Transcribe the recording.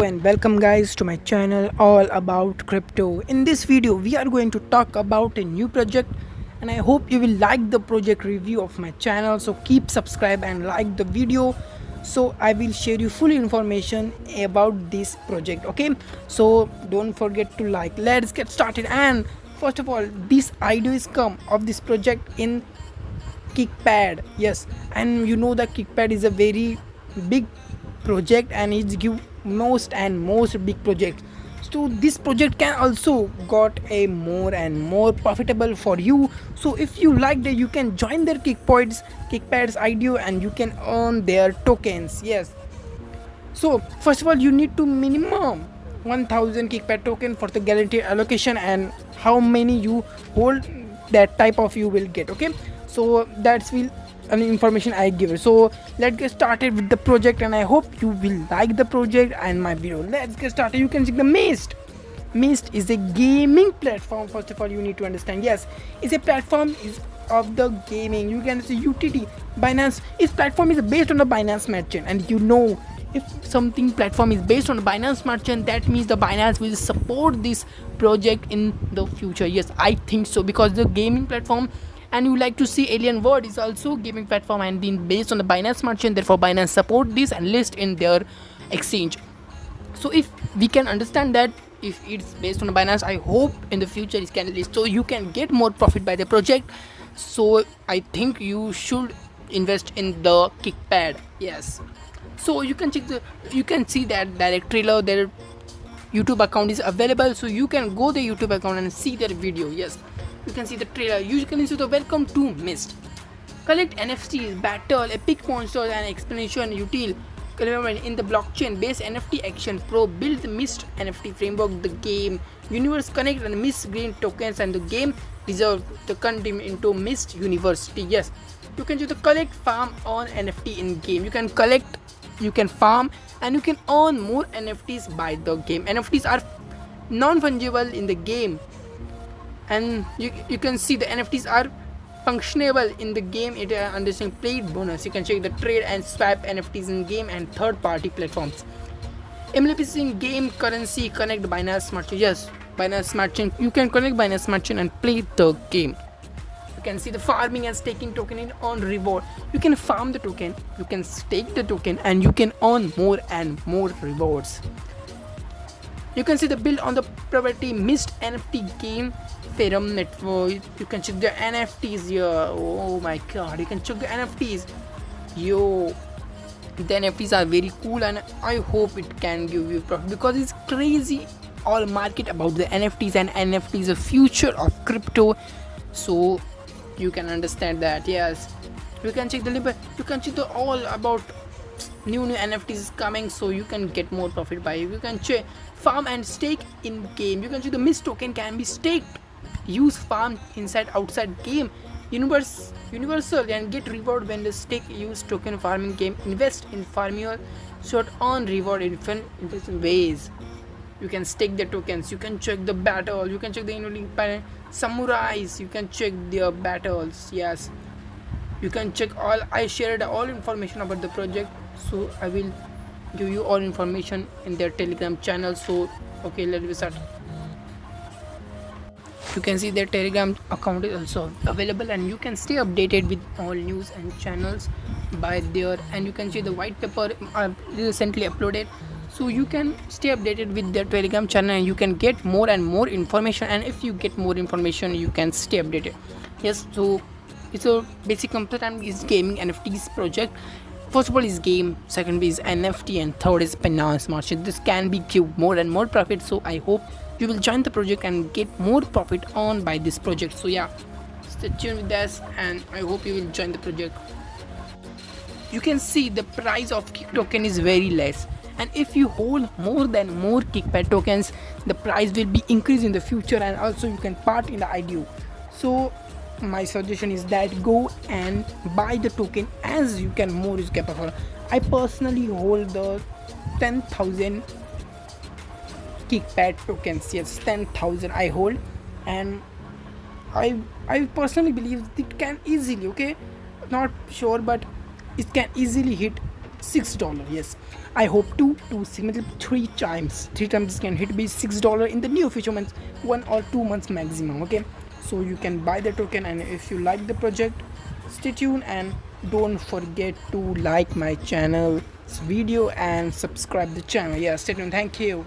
And welcome guys to my channel all about crypto. In this video we are going to talk about a new project and I hope you will like the project review of my channel, so keep subscribe and like the video. So I will share you full information about this project. Okay, so don't forget to like. Let's get started. And first of all, this idea is come of this project in Kickpad. Yes, and you know that Kickpad is a very big project and it's give most big project. So this project can also got a more and more profitable for you. So if you like that, you can join their Kickpad's idea and you can earn their tokens. Yes, so first of all, you need to minimum 1000 kickpad token for the guaranteed allocation, and how many you hold, that type of you will get. Okay, so that's will an information I give you. So let's get started with the project and I hope you will like the project and my video. Let's get started. You can see the Mist is a gaming platform. First of all, you need to understand, yes, it's a platform is of the gaming. You can see UTT Binance. Its platform is based on the Binance Smart Chain, and you know, if something platform is based on the Binance Smart Chain, that means the Binance will support this project in the future. Yes, I think so, because the gaming platform, and you like to see Alien World is also gaming platform and being based on the Binance Smart Chain. Therefore, Binance support this and list in their exchange. So if we can understand that, if it's based on Binance, I hope in the future it can list, so you can get more profit by the project. So I think you should invest in the Kickpad. Yes, so you can check you can see that direct trailer, their YouTube account is available, so you can go the YouTube account and see their video. Yes, you can see the trailer. You can see the welcome to Mist. Collect NFTs, battle, epic monsters, and explanation util in the blockchain based NFT Action Pro. Build the Mist NFT framework, the game universe connect and Mist green tokens, and the game reserve the content into Mist University. Yes, you can do the collect, farm, on NFT in game. You can collect, you can farm, and you can earn more NFTs by the game. NFTs are non-fungible in the game, and you can see the NFTs are functionable in the game. It understanding played bonus. You can check the trade and swap NFTs in game and third-party platforms. MLPs in game currency connect Binance Smart Chain. Yes, Binance Smart Chain. You can connect Binance Smart Chain and play the game. You can see the farming and staking token in on reward. You can farm the token, you can stake the token, and you can earn more and more rewards. You can see the build on the property Mist NFT game Ferrum network. You can check the NFTs here. Oh my god, you can check the NFTs. Yo, the NFTs are very cool and I hope it can give you profit, because it's crazy all market about the NFTs, and NFTs is the future of crypto. So you can understand that. Yes, you can check the limit. You can check the all about new NFTs coming, so you can get more profit by it. You can check farm and stake in game. You can see the Mist token can be staked, use farm inside outside game universal, and get reward when the stake use token farming game. Invest in farming short on reward in different ways. You can stake the tokens. You can check the battle. You can check the samurais. You can check their battles. Yes, you can check all. I shared all information about the project, so I will give you all information in their Telegram channel. So okay, let's start. You can see their Telegram account is also available, and you can stay updated with all news and channels by there. And you can see the white paper recently uploaded, so you can stay updated with their Telegram channel and you can get more and more information. And if you get more information, you can stay updated. Yes, so it's a basic computer and is gaming NFTs project. First of all is game, second is NFT, and third is Binance Smart Chain. This can be give more and more profit, so I hope you will join the project and get more profit on by this project. So yeah, stay tuned with this and I hope you will join the project. You can see the price of Kick token is very less, and if you hold more Kickpad tokens, the price will be increased in the future, and also you can part in the IDO. So my suggestion is that go and buy the token as you can more is capable. I personally hold the 10,000 Kickpad tokens. Yes, 10,000 I hold, and I personally believe it can easily, okay, not sure, but it can easily hit $6. Yes, I hope to see मतलब three times can hit be $6 in the near future, means 1 or 2 months maximum. Okay, so you can buy the token, and if you like the project, stay tuned and don't forget to like my channel video and subscribe the channel. Yeah, stay tuned. Thank you.